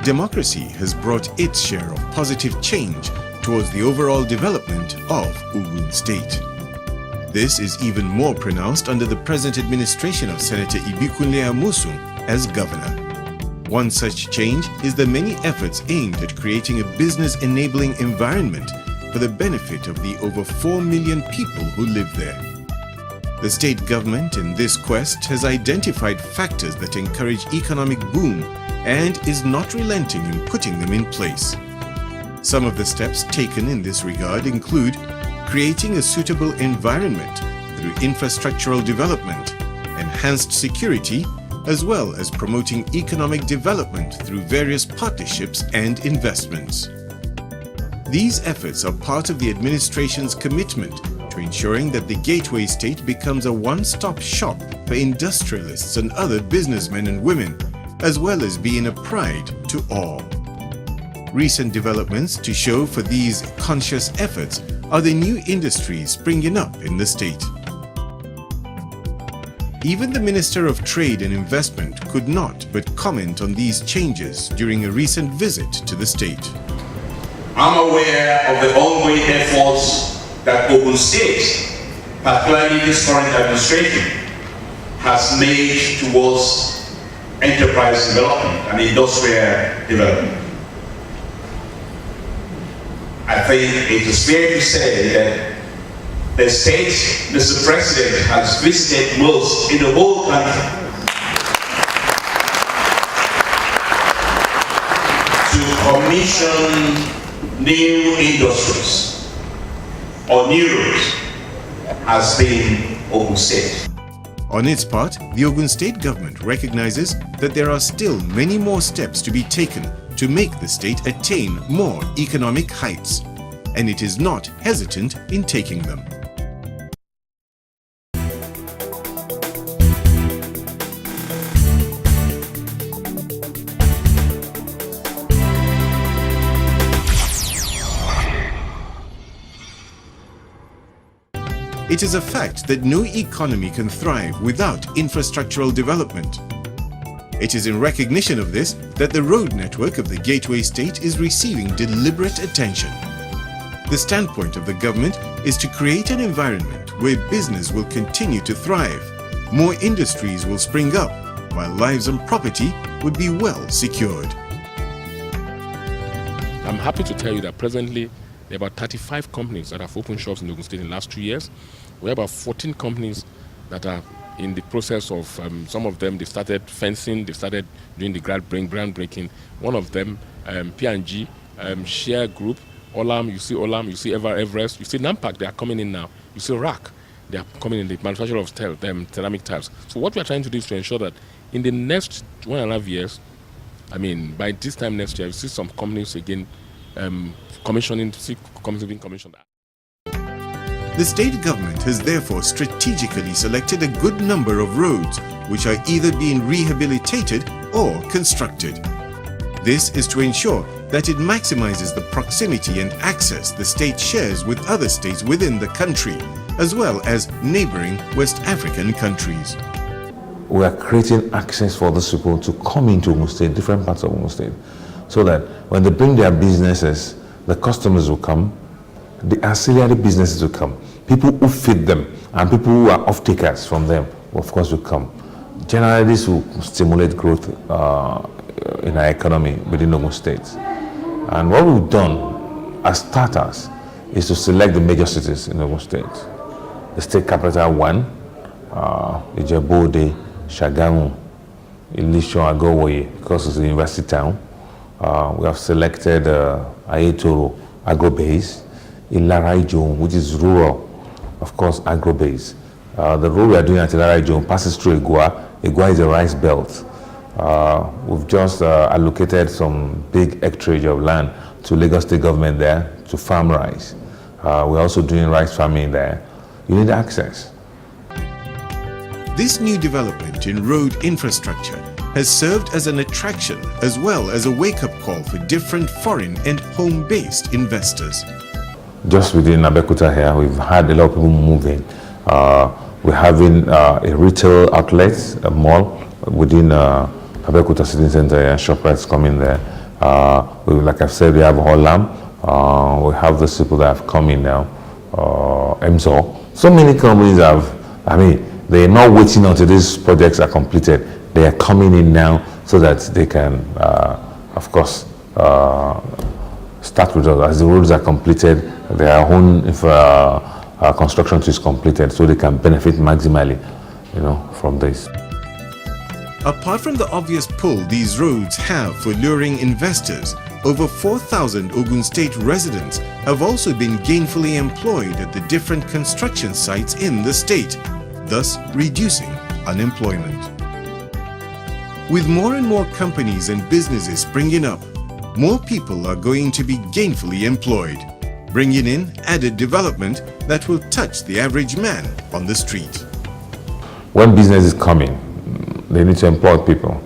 democracy has brought its share of positive change towards the overall development of Ogun State. This is even more pronounced under the present administration of Senator Ibikunle Amosun as governor. One such change is the many efforts aimed at creating a business-enabling environment for the benefit of the over 4 million people who live there. The state government in this quest has identified factors that encourage economic boom and is not relenting in putting them in place. Some of the steps taken in this regard include creating a suitable environment through infrastructural development, enhanced security, as well as promoting economic development through various partnerships and investments. These efforts are part of the administration's commitment to ensuring that the Gateway State becomes a one-stop shop for industrialists and other businessmen and women, as well as being a pride to all. Recent developments to show for these conscious efforts are the new industries springing up in the state. Even the Minister of Trade and Investment could not but comment on these changes during a recent visit to the state. I'm aware of the ongoing efforts that Ogun State, particularly this current administration, has made towards enterprise development and industrial development. I think it is fair to say that the state Mr. President has visited most in the whole country to commission new industries or new roads has been Ogun State. On its part, the Ogun State government recognizes that there are still many more steps to be taken to make the state attain more economic heights, and it is not hesitant in taking them. It is a fact that no economy can thrive without infrastructural development. It is in recognition of this that the road network of the Gateway State is receiving deliberate attention. The standpoint of the government is to create an environment where business will continue to thrive, more industries will spring up, while lives and property would be well secured. I'm happy to tell you that presently there are about 35 companies that have opened shops in Ogun State in the last 2 years. We have about 14 companies that are in the process of, some of them, they started fencing, they started doing the groundbreaking. One of them, P&G, Share Group, Olam, you see Everest, you see Nampak, they are coming in now. You see RAC, they are coming in the manufacture of ceramic tiles. So what we are trying to do is to ensure that in the next 1.5 years, by this time next year, you see some companies again being commissioned. The state government has therefore strategically selected a good number of roads which are either being rehabilitated or constructed. This is to ensure that it maximizes the proximity and access the state shares with other states within the country, as well as neighboring West African countries. We are creating access for those people to come into Ogun State, different parts of Ogun State, so that when they bring their businesses, the customers will come, the ancillary businesses will come, people who feed them, and people who are off-takers from them, of course, will come. Generally, this will stimulate growth in our economy within Ogun State. And what we've done as starters is to select the major cities in Ogun State. The state capital one, Ijebu-Ode, Shagamu, Ilisho, Agowoye, because it's a university town. We have selected Ayetoro, agro-base, Ilaraijo, which is rural, of course, agro-base. The road we are doing at Ilaraijo passes through Igua. Igua is a rice belt. We've just allocated some big acreage of land to Lagos State government there to farm rice. We're also doing rice farming there. You need access. This new development in road infrastructure has served as an attraction as well as a wake-up call for different foreign and home-based investors. Just within Abeokuta here, we've had a lot of people moving. We're having a retail outlet, a mall within Abeokuta City Center, and ShopRite's coming there. Like I've said, we have Hollam, we have those people that have come in now, MSOR. So many companies they're not waiting until these projects are completed. They are coming in now so that they can, of course, start with us. As the roads are completed, their own construction is completed, so they can benefit maximally, from this. Apart from the obvious pull these roads have for luring investors, over 4,000 Ogun State residents have also been gainfully employed at the different construction sites in the state, thus reducing unemployment. With more and more companies and businesses springing up, more people are going to be gainfully employed, bringing in added development that will touch the average man on the street. When business is coming, they need to employ people.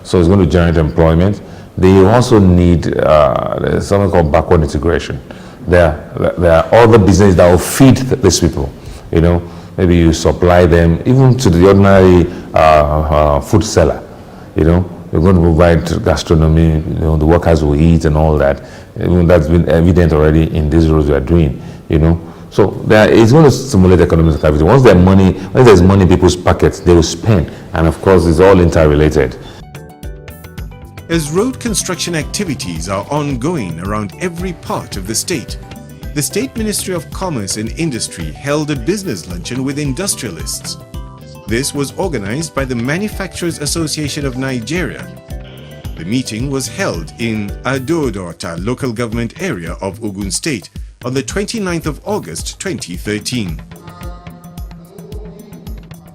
So it's going to generate employment. They also need something called backward integration. There are other businesses that will feed these people. Maybe you supply them even to the ordinary food seller. You're going to provide gastronomy. The workers will eat and all that. That's been evident already in these roads we are doing. So it's going to stimulate economic activity. Once there's money in people's pockets, they will spend. And of course, it's all interrelated. As road construction activities are ongoing around every part of the state Ministry of Commerce and Industry held a business luncheon with industrialists. This was organized by the Manufacturers Association of Nigeria. The meeting was held in Adodota local government area of Ogun State on the 29th of August 2013.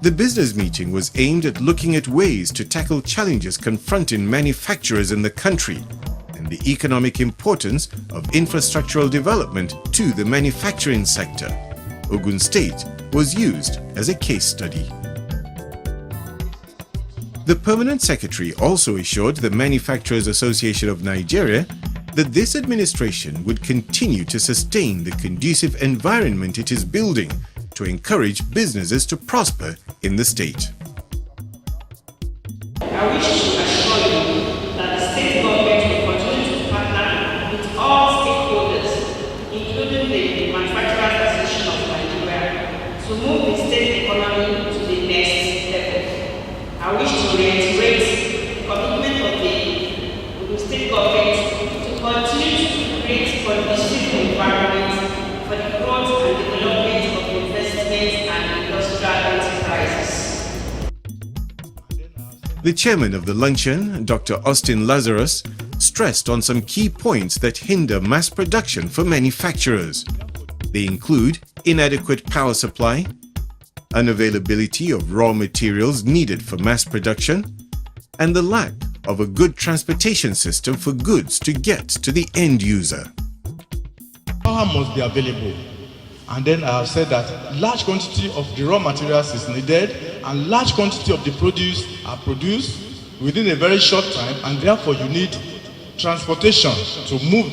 The business meeting was aimed at looking at ways to tackle challenges confronting manufacturers in the country and the economic importance of infrastructural development to the manufacturing sector. Ogun State was used as a case study. The Permanent Secretary also assured the Manufacturers Association of Nigeria that this administration would continue to sustain the conducive environment it is building to encourage businesses to prosper in the state. I wish to assure you that the state government will continue to partner with all stakeholders, including the Manufacturers Association of Nigeria, to move the state economy to the next level. I wish to reiterate the commitment of the state government to continue to create conducive environment for the growth and development of investment and industrial enterprises. The chairman of the luncheon, Dr. Austin Lazarus, stressed on some key points that hinder mass production for manufacturers. They include inadequate power supply, unavailability of raw materials needed for mass production, and the lack of a good transportation system for goods to get to the end user. Power must be available. And then I have said that large quantity of the raw materials is needed and large quantity of the produce are produced within a very short time, and therefore you need transportation to move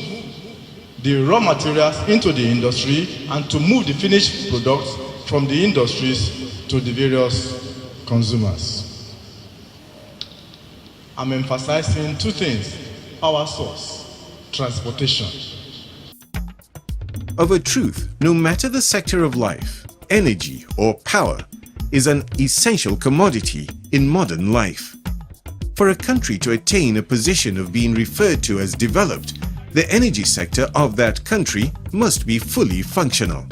the raw materials into the industry and to move the finished products from the industries to the various consumers. I'm emphasizing two things: power source, transportation. Of a truth, no matter the sector of life, energy or power is an essential commodity in modern life. For a country to attain a position of being referred to as developed, the energy sector of that country must be fully functional.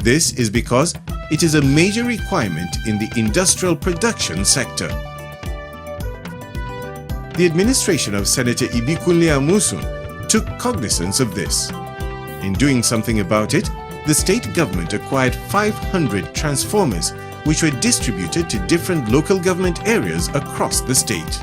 This is because it is a major requirement in the industrial production sector. The administration of Senator Ibikunle Amosun took cognizance of this. In doing something about it, the state government acquired 500 transformers which were distributed to different local government areas across the state.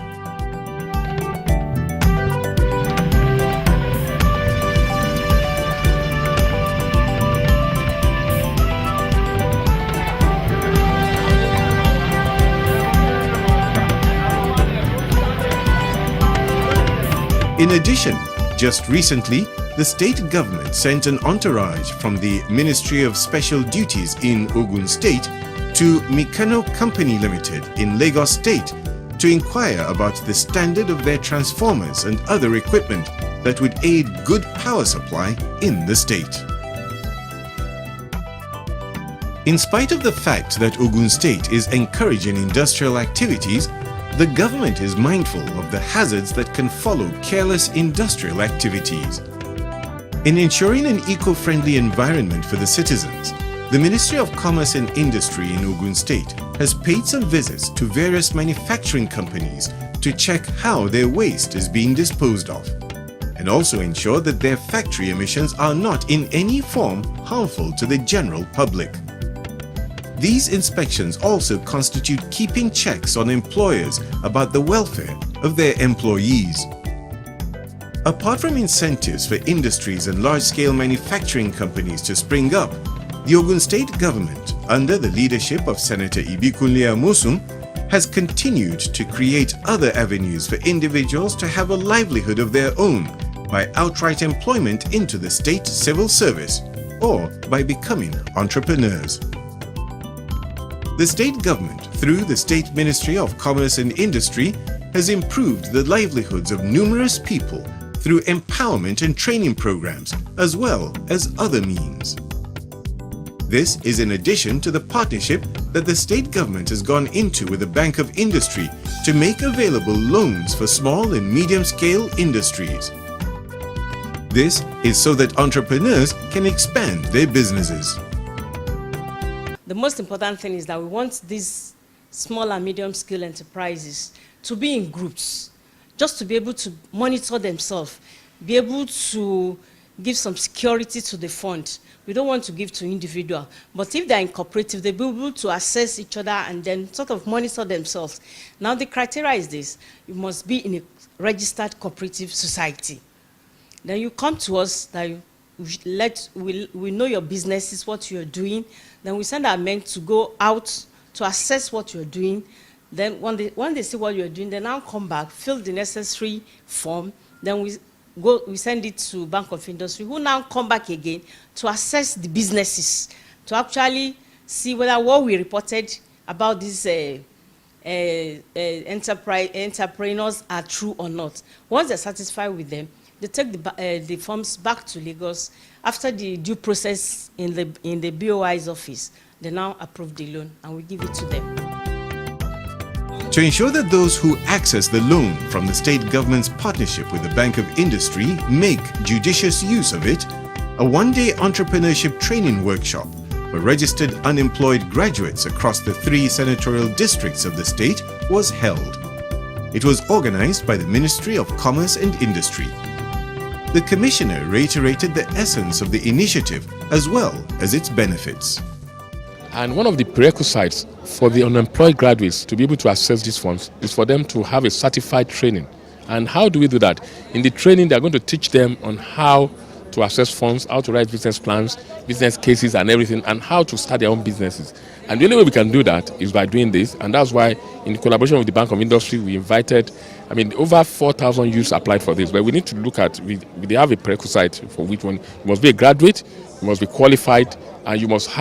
In addition, just recently, the state government sent an entourage from the Ministry of Special Duties in Ogun State to Mikano Company Limited in Lagos State to inquire about the standard of their transformers and other equipment that would aid good power supply in the state. In spite of the fact that Ogun State is encouraging industrial activities, the government is mindful of the hazards that can follow careless industrial activities. In ensuring an eco-friendly environment for the citizens, the Ministry of Commerce and Industry in Ogun State has paid some visits to various manufacturing companies to check how their waste is being disposed of, and also ensure that their factory emissions are not in any form harmful to the general public. These inspections also constitute keeping checks on employers about the welfare of their employees. Apart from incentives for industries and large-scale manufacturing companies to spring up, the Ogun State government, under the leadership of Senator Ibikunle Amosun, has continued to create other avenues for individuals to have a livelihood of their own by outright employment into the state civil service or by becoming entrepreneurs. The state government, through the State Ministry of Commerce and Industry, has improved the livelihoods of numerous people through empowerment and training programs, as well as other means. This is in addition to the partnership that the state government has gone into with the Bank of Industry to make available loans for small and medium-scale industries. This is so that entrepreneurs can expand their businesses. The most important thing is that we want these small and medium-scale enterprises to be in groups, just to be able to monitor themselves, be able to give some security to the fund. We don't want to give to individual, but if they're in cooperative, they'll be able to assess each other and then sort of monitor themselves. Now the criteria is this: you must be in a registered cooperative society. Then you come to us, that we know your business is what you're doing. Then we send our men to go out to assess what you're doing. Then when they see what you're doing, they now come back, fill the necessary form. Then we send it to Bank of Industry, who now come back again to assess the businesses, to actually see whether what we reported about these entrepreneurs are true or not. Once they're satisfied with them, they take the forms back to Lagos. After the due process in the BOI's office, they now approve the loan and we give it to them. To ensure that those who access the loan from the state government's partnership with the Bank of Industry make judicious use of it, a one-day entrepreneurship training workshop for registered unemployed graduates across the 3 senatorial districts of the state was held. It was organized by the Ministry of Commerce and Industry. The Commissioner reiterated the essence of the initiative as well as its benefits. And one of the prerequisites for the unemployed graduates to be able to access these funds is for them to have a certified training. And how do we do that? In the training, they're going to teach them on how to access funds, how to write business plans, business cases and everything, and how to start their own businesses. And the only way we can do that is by doing this. And that's why, in collaboration with the Bank of Industry, we invited, over 4,000 youths applied for this. But we need to look at, they have a prerequisite for which one. You must be a graduate, you must be qualified, and you must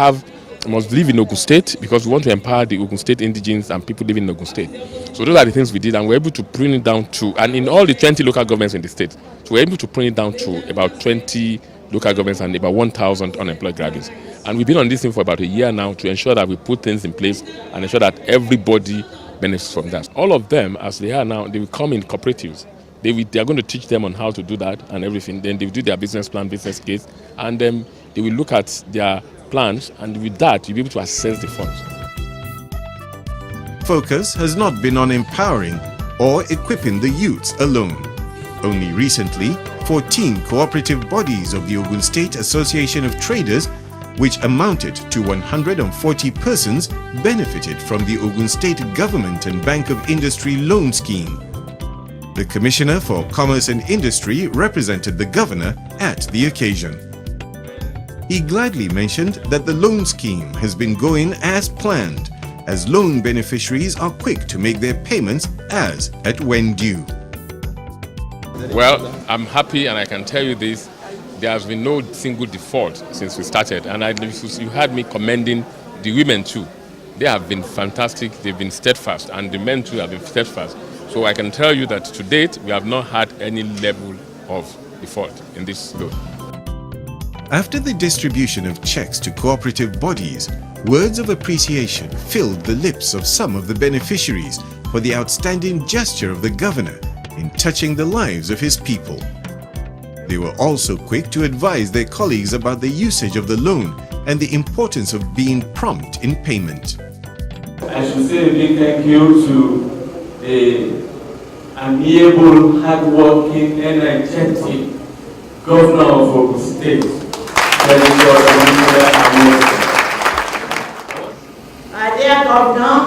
live in Ogun State, because we want to empower the Ogun State indigenes and people living in Ogun State. So those are the things we did, and we're able to bring it down to, and in all the 20 local governments in the state, so we're able to bring it down to about 20 local governments and about 1,000 unemployed graduates. And we've been on this thing for about a year now to ensure that we put things in place and ensure that everybody benefits from that. All of them, as they are now, they will come in cooperatives. They are going to teach them on how to do that and everything. Then they will do their business plan, business case, and then they will look at their plans, and with that, you'll be able to access the funds. Focus has not been on empowering or equipping the youths alone. Only recently, 14 cooperative bodies of the Ogun State Association of Traders, which amounted to 140 persons, benefited from the Ogun State Government and Bank of Industry loan scheme. The Commissioner for Commerce and Industry represented the Governor at the occasion. He gladly mentioned that the loan scheme has been going as planned, as loan beneficiaries are quick to make their payments as at when due. Well, I'm happy, and I can tell you this, there has been no single default since we started, and you had me commending the women too. they have been fantastic, they've been steadfast, and the men too have been steadfast. So I can tell you that to date, we have not had any level of default in this loan. After the distribution of checks to cooperative bodies, words of appreciation filled the lips of some of the beneficiaries for the outstanding gesture of the governor in touching the lives of his people. They were also quick to advise their colleagues about the usage of the loan and the importance of being prompt in payment. I should say a big thank you to the amiable, hardworking, energetic governor of Ogun State, Our dear governor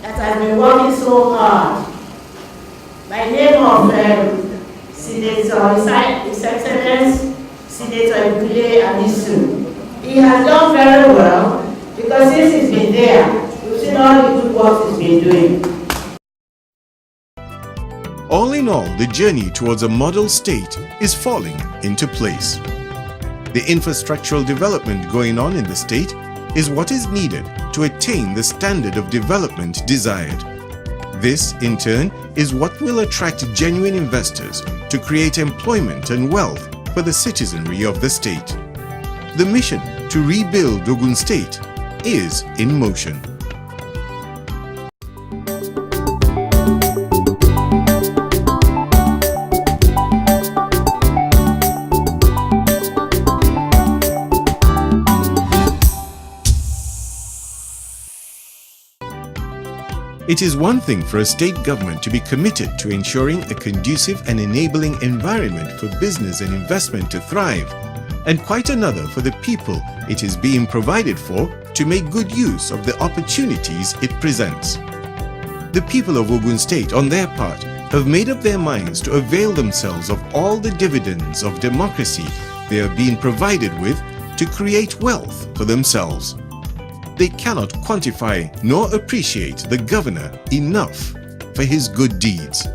that has been working so hard, by name of Senator His Excellence Senator Ibule Amisu. He has done very well because since he's been there, we've seen all the good work he's been doing. All in all, the journey towards a model state is falling into place. The infrastructural development going on in the state is what is needed to attain the standard of development desired. This, in turn, is what will attract genuine investors to create employment and wealth for the citizenry of the state. The mission to rebuild Ogun State is in motion. It is one thing for a state government to be committed to ensuring a conducive and enabling environment for business and investment to thrive, and quite another for the people it is being provided for to make good use of the opportunities it presents. The people of Ogun State, on their part, have made up their minds to avail themselves of all the dividends of democracy they are being provided with to create wealth for themselves. They cannot quantify nor appreciate the governor enough for his good deeds.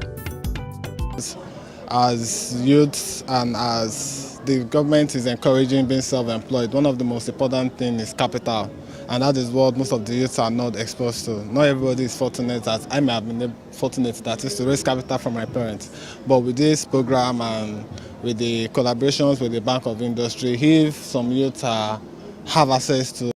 As youths and as the government is encouraging being self-employed, one of the most important things is capital, and that is what most of the youths are not exposed to. Not everybody is fortunate, as I may have been fortunate, that is to raise capital from my parents. But with this program and with the collaborations with the Bank of Industry, if some youths have access to